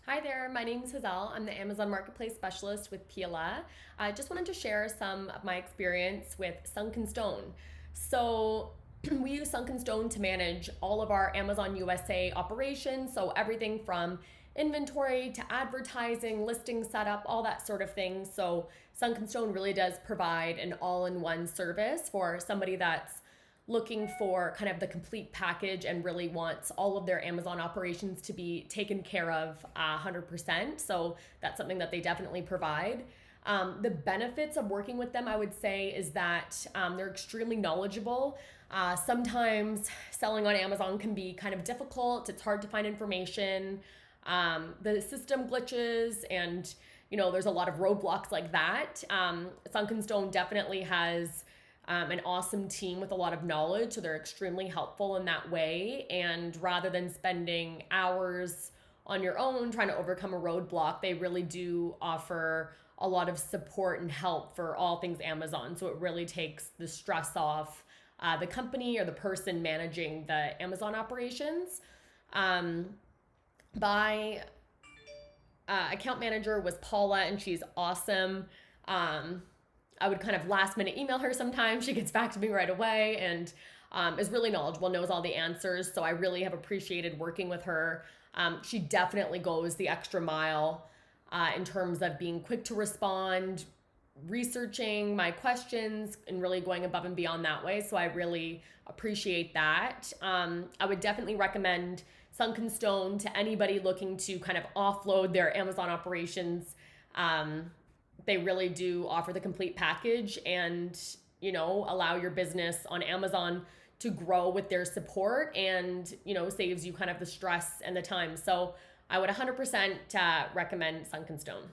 Hi there, my name is Hazel. I'm the Amazon Marketplace Specialist with Pela. I just wanted to share some of my experience with Sunken Stone. So, we use Sunken Stone to manage all of our Amazon USA operations. So, everything from inventory to advertising, listing setup, all that sort of thing. So, Sunken Stone really does provide an all in one service for somebody that's looking for kind of the complete package and really wants all of their Amazon operations to be taken care of 100%. So that's something that they definitely provide. The benefits of working with them, I would say, is that they're extremely knowledgeable. Sometimes selling on Amazon can be kind of difficult. It's hard to find information. The system glitches and there's a lot of roadblocks like that. Sunken Stone definitely has an awesome team with a lot of knowledge, so they're extremely helpful in that way. And rather than spending hours on your own trying to overcome a roadblock, they really do offer a lot of support and help for all things Amazon. So it really takes the stress off the company or the person managing the Amazon operations. My account manager was Paula, and she's awesome. I would kind of last minute email her sometimes. She gets back to me right away and is really knowledgeable, knows all the answers. So I really have appreciated working with her. She definitely goes the extra mile in terms of being quick to respond, researching my questions, and really going above and beyond that way. So I really appreciate that. I would definitely recommend Sunken Stone to anybody looking to kind of offload their Amazon operations. They really do offer the complete package and allow your business on Amazon to grow with their support and saves you kind of the stress and the time. So I would 100% recommend Sunken Stone.